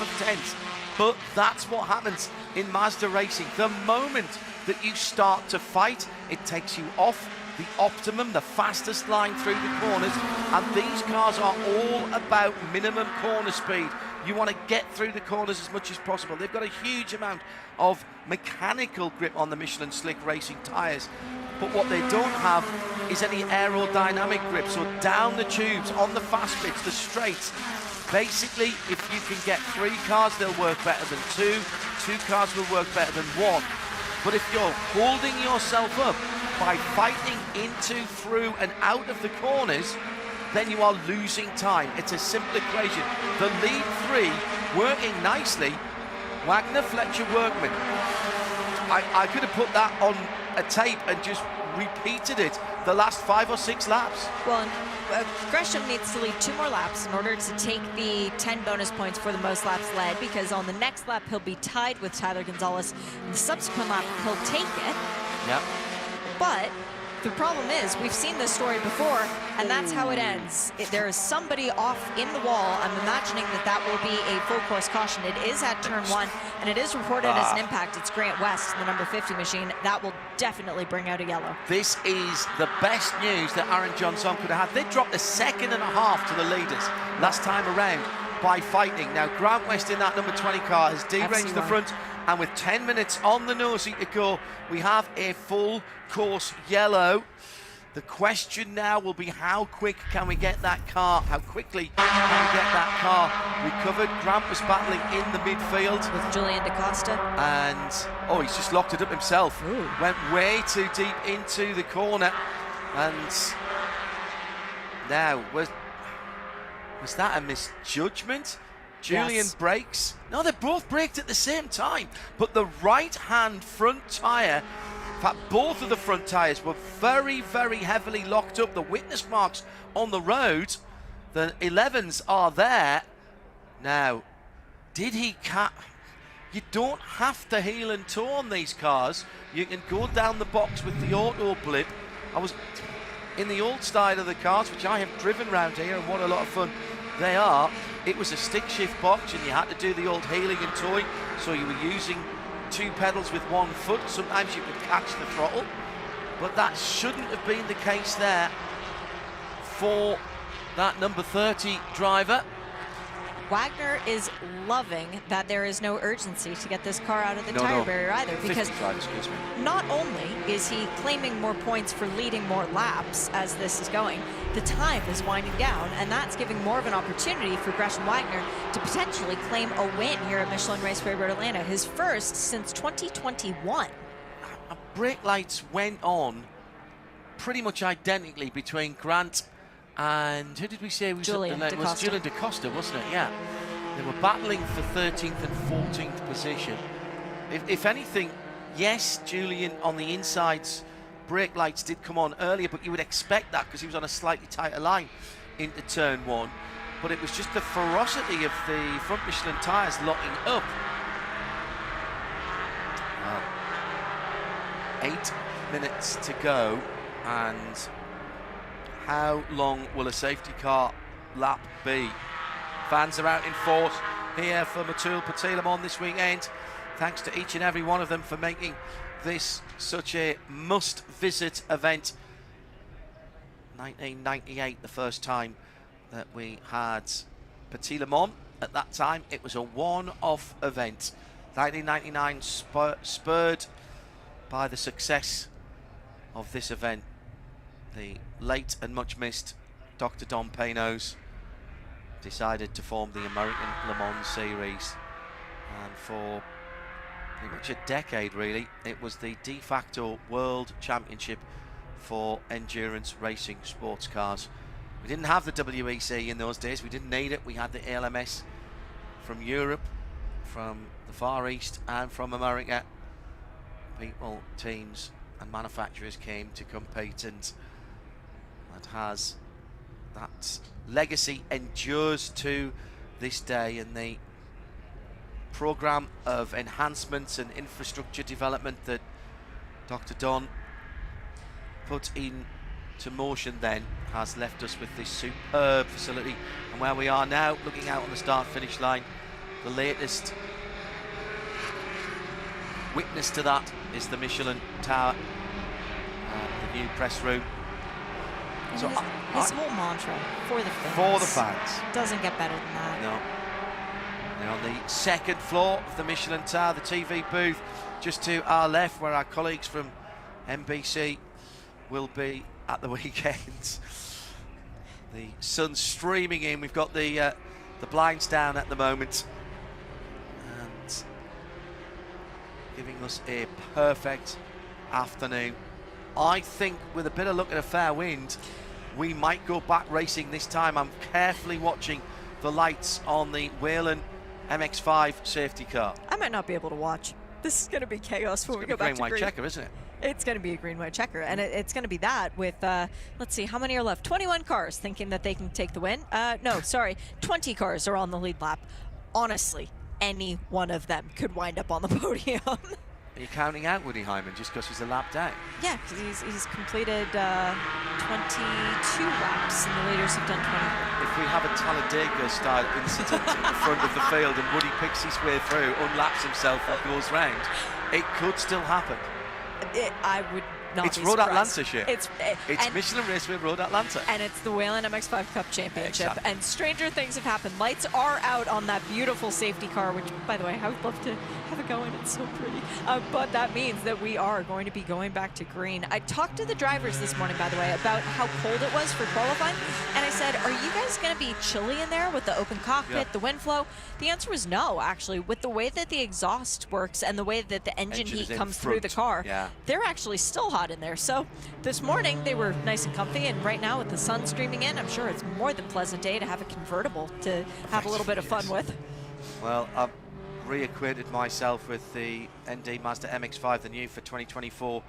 of tenths. But that's what happens in Mazda racing. The moment that you start to fight, it takes you off the optimum, the fastest line through the corners, and these cars are all about minimum corner speed. You want to get through the corners as much as possible. They've got a huge amount of mechanical grip on the Michelin Slick Racing tyres, but what they don't have is any aerodynamic grip. So down the tubes, on the fast bits, the straights, basically, if you can get 3 cars, they'll work better than 2. 2 cars will work better than 1. But if you're holding yourself up by fighting into, through and out of the corners, then you are losing time. It's a simple equation. The lead 3 working nicely. Wagner, Fletcher, Workman. I could have put that on a tape and just repeated it the last 5 or 6 laps. Well, Gresham needs to lead 2 more laps in order to take the 10 bonus points for the most laps led, because on the next lap he'll be tied with Tyler Gonzalez. The subsequent lap he'll take it. Yep. But The problem is, we've seen this story before, and that's how it ends. There is somebody off in the wall. I'm imagining that that will be a full course caution. It is at turn 1, and it is reported as an impact. It's Grant West, the number 50 machine. That will definitely bring out a yellow. This is the best news that Aaron Johnson could have had. They dropped a second and a half to the leaders last time around by fighting. Now, Grant West in that number 20 car has deranged the front, and with 10 minutes on the nosy to go, we have a full course yellow. The question now will be, how quick can we get that car? How quickly can we get that car recovered? Grant was battling in the midfield with Julian DaCosta, and he's just locked it up himself. Ooh. Went way too deep into the corner, and now was that a misjudgment? Julian brakes. No, they both braked at the same time, but the right-hand front tyre, in fact, both of the front tyres were very, very heavily locked up. The witness marks on the road, the 11s are there. Now, did he You don't have to heel and toe on these cars. You can go down the box with the auto blip. I was in the old style of the cars, which I have driven around here, and what a lot of fun they are. It was a stick shift box, and you had to do the old heeling and towing, so you were using 2 pedals with 1 foot. Sometimes you could catch the throttle, but that shouldn't have been the case there for that number 30 driver. Wagner is loving that there is no urgency to get this car out of the tire barrier either, because not only is he claiming more points for leading more laps as this is going, the time is winding down, and that's giving more of an opportunity for Gresham Wagner to potentially claim a win here at Michelin Raceway Road Atlanta, his first since 2021. Brake lights went on pretty much identically between Grant and who did we say was Julian it was Julian DaCosta, wasn't it? Yeah. They were battling for 13th and 14th position. If anything, yes, Julian on the insides, brake lights did come on earlier, but you would expect that because he was on a slightly tighter line into turn 1. But it was just the ferocity of the front Michelin tyres locking up. 8 minutes to go, and how long will a safety car lap be? Fans are out in force here for Petit Le Mans this weekend. Thanks to each and every one of them for making this such a must-visit event. 1998, the first time that we had Petit Le Mans. At that time, it was a one-off event. 1999 spurred by the success of this event. The late and much missed Dr. Don Panos decided to form the American Le Mans Series, and for pretty much a decade really it was the de facto world championship for endurance racing sports cars. We didn't have the WEC in those days, we didn't need it. We had the ALMS from Europe, from the Far East and from America. People, teams and manufacturers came to compete, and that legacy endures to this day, and the program of enhancements and infrastructure development that Dr. Don put into motion then has left us with this superb facility, and where we are now looking out on the start finish line, the latest witness to that is the Michelin Tower, the new press room. So his whole mantra, for the fans. For the fans. Doesn't get better than that. No. They're on the second floor of the Michelin Tower, the TV booth just to our left, where our colleagues from NBC will be at the weekend. The sun's streaming in. We've got the blinds down at the moment, and giving us a perfect afternoon. I think with a bit of luck and a fair wind, we might go back racing this time. I'm carefully watching the lights on the Whelen MX-5 safety car. I might not be able to watch. This is going to be chaos when we go back to green. Green, white checker, isn't it? It's going to be a green, white checker, and it's going to be that with, let's see, how many are left? 21 cars thinking that they can take the win. No, sorry, 20 cars are on the lead lap. Honestly, any one of them could wind up on the podium. Are you counting out Woody Hyman just because he's a lap down? Yeah, because he's completed 22 laps, and the leaders have done 23. If we have a Talladega-style incident in the front of the field and Woody picks his way through, unlaps himself and goes round, it could still happen. I would not It's be Road surprised. Atlanta shit. It's Michelin Raceway Road Atlanta. And it's the Whelen MX-5 Cup Championship. Exactly. And stranger things have happened. Lights are out on that beautiful safety car, which, by the way, I would love to have it going. It's so pretty. But that means that we are going to be going back to green. I talked to the drivers this morning, by the way, about how cold it was for qualifying. And I said, are you guys going to be chilly in there with the open cockpit, the wind flow? The answer was no, actually. With the way that the exhaust works and the way that the engine heat comes through the car, they're actually still hot in there. So this morning they were nice and comfy, and right now with the sun streaming in, I'm sure it's more than pleasant day to have a convertible to have a little bit of fun with. Well, I've reacquainted myself with the ND Mazda MX-5, the new for 2024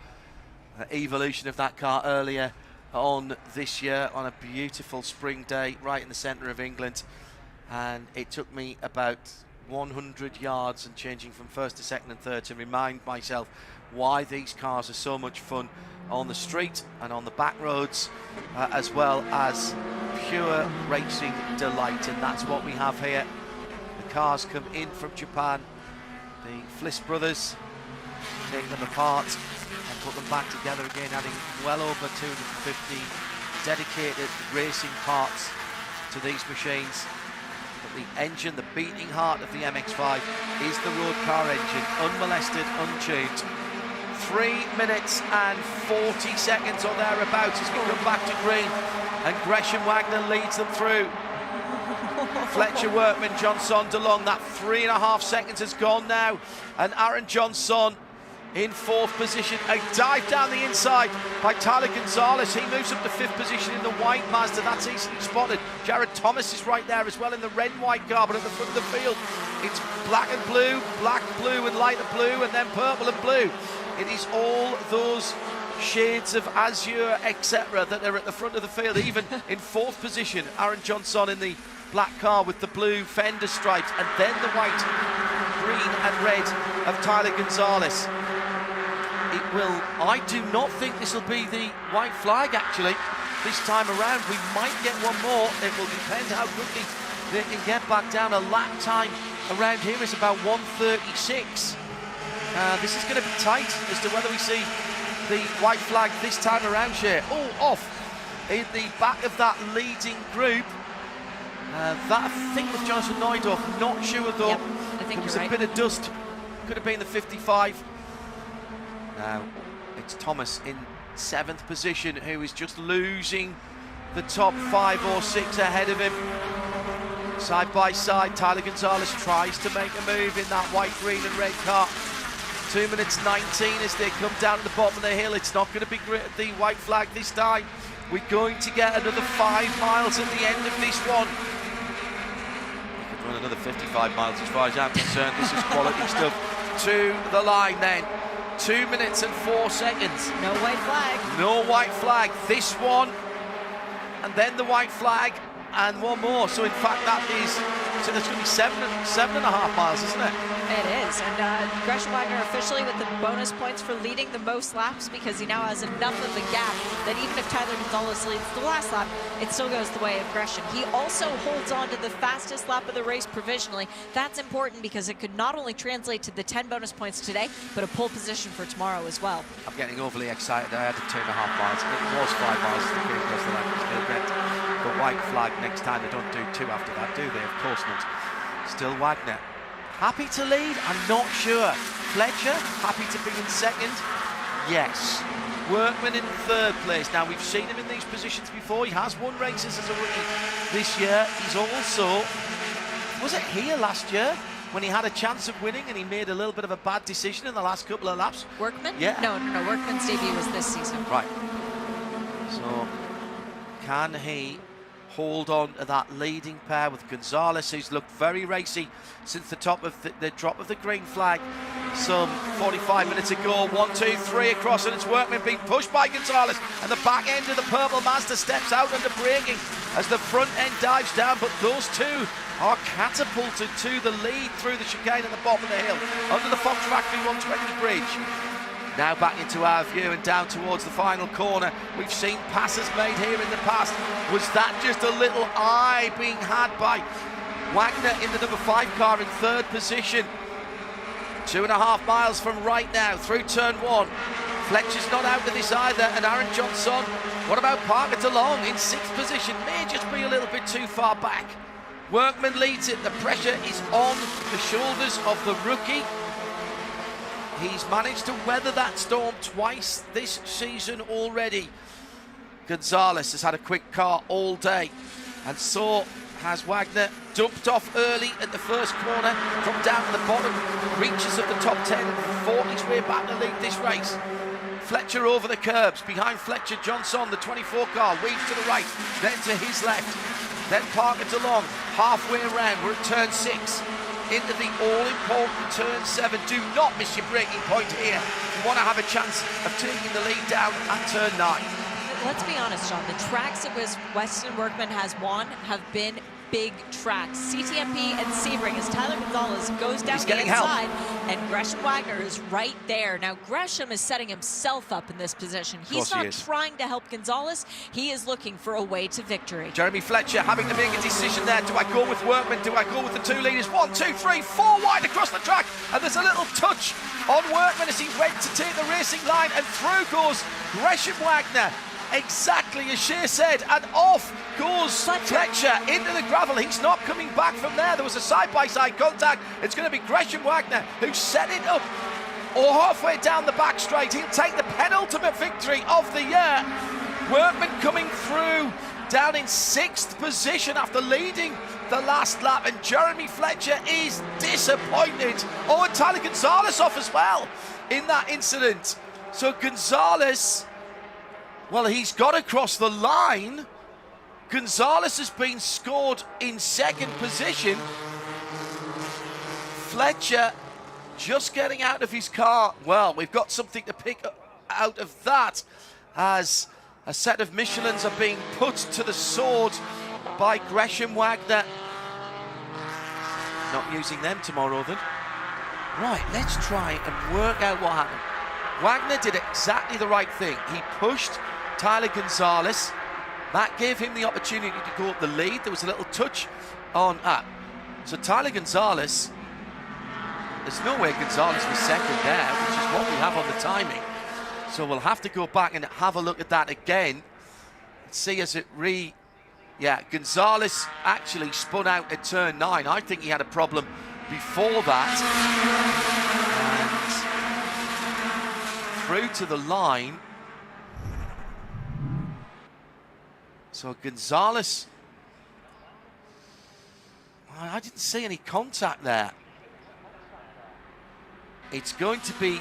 evolution of that car earlier on this year on a beautiful spring day right in the centre of England, and it took me about 100 yards and changing from first to second and third to remind myself why these cars are so much fun on the street and on the back roads, as well as pure racing delight, and that's what we have here. The cars come in from Japan, the Fliss brothers take them apart and put them back together again, adding well over 250 dedicated racing parts to these machines. But the engine, the beating heart of the MX-5 is the road car engine, unmolested, untuned. 3 minutes and 40 seconds or thereabouts as we come back to green, and Gresham Wagner leads them through. Fletcher, Workman, Johnson, DeLong, that 3.5 seconds has gone now, and Aaron Johnson in 4th position. A dive down the inside by Tyler Gonzalez. He moves up to 5th position in the white Mazda. That's easily spotted. Jared Thomas is right there as well in the red and white car, but at the front of the field it's black and blue, and lighter blue, and then purple and blue. It is all those shades of azure, etc., that are at the front of the field. Even in 4th position, Aaron Johnson in the black car with the blue fender stripes, and then the white, green and red of Tyler Gonzalez. It will, I do not think this will be the white flag actually this time around. We might get one more. It will depend how quickly they can get back down. A lap time around here is about 1:36. This is going to be tight as to whether we see the white flag this time around, Shea. Oh, off in the back of that leading group. That, I think, was Jonathan Neudorf. Not sure, though. Yep, I think there was you're a right. bit of dust. Could have been the 55. Now, it's Thomas in 7th position, who is just losing the top 5 or 6 ahead of him. Side by side, Tyler Gonzalez tries to make a move in that white, green and red car. 2 minutes 19 as they come down to the bottom of the hill. It's not going to be the white flag this time. We're going to get another 5 miles at the end of this one. We could run another 55 miles as far as I'm concerned. This is quality stuff. To the line then. 2 minutes and 4 seconds. No white flag. No white flag. This one, and then the white flag, and one more. So in fact that is, so there's going to be 7.5 miles, isn't it? It is, and Gresham Wagner officially with the bonus points for leading the most laps, because he now has enough of the gap that even if Tyler Gonzalez leads the last lap, it still goes the way of Gresham. He also holds on to the fastest lap of the race provisionally. That's important because it could not only translate to the 10 bonus points today, but a pole position for tomorrow as well. I'm getting overly excited. I had 2.5 miles. It was 5 miles to get across the line. They'll get the white flag next time. They don't do 2 after that, do they? Of course not. Still Wagner. Happy to lead? I'm not sure. Fletcher, happy to be in 2nd? Yes. Workman in 3rd place. Now, we've seen him in these positions before. He has won races as a rookie this year. He's also, was it here last year when he had a chance of winning and he made a little bit of a bad decision in the last couple of laps? Workman? Yeah. No. Workman's debut was this season. Right. So, can he hold on to that leading pair with Gonzalez, who's looked very racy since the top of the drop of the green flag some 45 minutes ago. 1, 2, 3 across, and it's Workman being pushed by Gonzalez, and the back end of the purple Mazda steps out under braking as the front end dives down, but those two are catapulted to the lead through the chicane at the bottom of the hill, under the Fox Factory 120 bridge. Now back into our view and down towards the final corner. We've seen passes made here in the past. Was that just a little eye being had by Wagner in the number 5 car in 3rd position? 2.5 miles from right now through turn 1. Fletcher's not out of this either, and Aaron Johnson. What about Parker DeLong in 6th position? May just be a little bit too far back. Workman leads it. The pressure is on the shoulders of the rookie. He's managed to weather that storm twice this season already. Gonzalez has had a quick car all day, and so has Wagner. Dumped off early at the first corner from down at the bottom, reaches of the top 10, fought his way back to lead this race. Fletcher over the curbs, behind Fletcher, Johnson, the 24 car, weaves to the right, then to his left, then Parker DeLong, halfway around, we're at turn 6, into the all-important turn 7. Do not miss your braking point here. You want to have a chance of taking the lead down at turn 9. Let's be honest, John, the tracks that Weston Workman has won have been big tracks. CTMP and Sebring, as Tyler Gonzalez goes down the inside, and Gresham Wagner is right there. Now, Gresham is setting himself up in this position. He's not trying to help Gonzalez. He is looking for a way to victory. Jeremy Fletcher having to make a decision there. Do I go with Workman? Do I go with the 2 leaders? 1, 2, 3, 4 wide across the track. And there's a little touch on Workman as he went to take the racing line, and through goes Gresham Wagner. Exactly as Shea said, and off goes Fletcher into the gravel. He's not coming back from there. There was a side-by-side contact. It's going to be Gresham Wagner who set it up, or halfway down the back straight. He'll take the penultimate victory of the year. Workman coming through down in 6th position after leading the last lap, and Jeremy Fletcher is disappointed. Oh, and Tyler Gonzalez off as well in that incident. So Gonzalez, well, he's got across the line. Gonzalez has been scored in 2nd position. Fletcher just getting out of his car. Well, we've got something to pick out of that, as a set of Michelins are being put to the sword by Gresham Wagner. Not using them tomorrow then. Right, let's try and work out what happened. Wagner did exactly the right thing. He pushed Tyler Gonzalez. That gave him the opportunity to go up the lead. There was a little touch on so Tyler Gonzalez, there's no way Gonzalez was 2nd there, which is what we have on the timing. So we'll have to go back and have a look at that again and see as it Gonzalez actually spun out at turn 9. I think he had a problem before that. And through to the line. So Gonzalez, I didn't see any contact there. It's going to be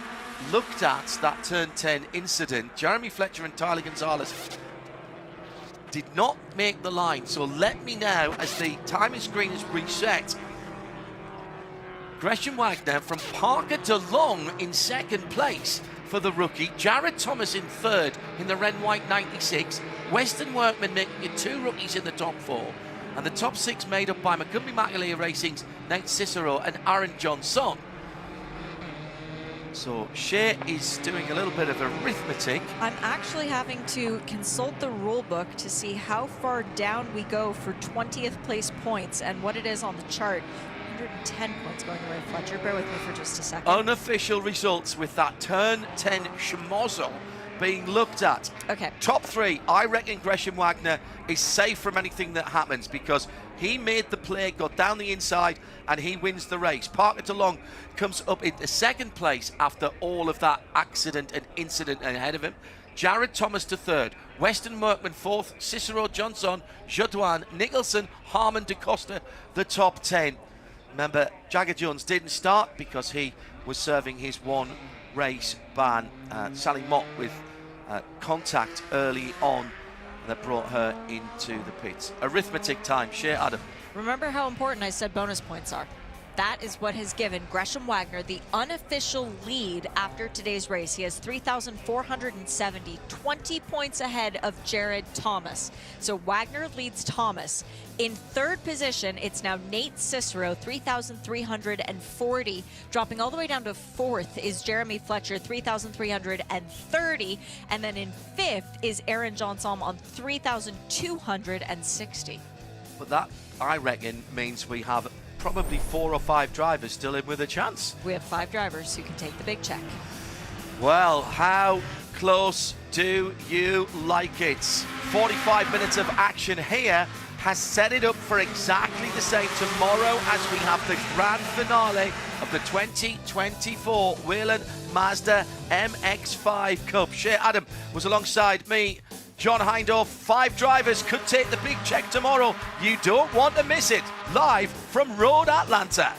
looked at, that turn 10 incident. Jeremy Fletcher and Tyler Gonzalez did not make the line. So let me now, as the timing screen is reset, Gresham Wagner from Parker DeLong in 2nd place for the rookie, Jared Thomas in 3rd in the Red White 96, Weston Workman making it 2 rookies in the top 4, and the top 6 made up by McCumbee McAleer Racing's Nate Cicero and Aaron Johnson. So Shea is doing a little bit of arithmetic. I'm actually having to consult the rule book to see how far down we go for 20th place points and what it is on the chart. 110 points going the way of Fletcher. Bear with me for just a second. Unofficial results with that turn 10 schmozzle being looked at. Okay. Top 3, I reckon Gresham Wagner is safe from anything that happens because he made the play, got down the inside, and he wins the race. Parker DeLong comes up into 2nd place after all of that accident and incident ahead of him. Jared Thomas to 3rd, Weston Workman 4th, Cicero, Johnson, Jodouin, Nicholson, Harmon, DeCosta, the top 10. Remember, Jagger Jones didn't start because he was serving his 1 race ban. Sally Mott with contact early on that brought her into the pits. Arithmetic time. Shea Adam. Remember how important I said bonus points are. that is what has given Gresham Wagner the unofficial lead after today's race. He has 3,470, 20 points ahead of Jared Thomas. So Wagner leads Thomas. In third position, it's now Nate Cicero, 3,340. Dropping all the way down to fourth is Jeremy Fletcher, 3,330. And then in fifth is Aaron Johnson on 3,260. But that, I reckon, means we have probably 4 or 5 drivers still in with a chance. We have 5 drivers who can take the big check. Well, how close do you like it? 45 minutes of action here has set it up for exactly the same tomorrow as we have the grand finale of the 2024 Whelen Mazda MX-5 Cup. Shea Adam was alongside me, John Hindorf. 5 drivers could take the big check tomorrow. You don't want to miss it. Live from Road Atlanta.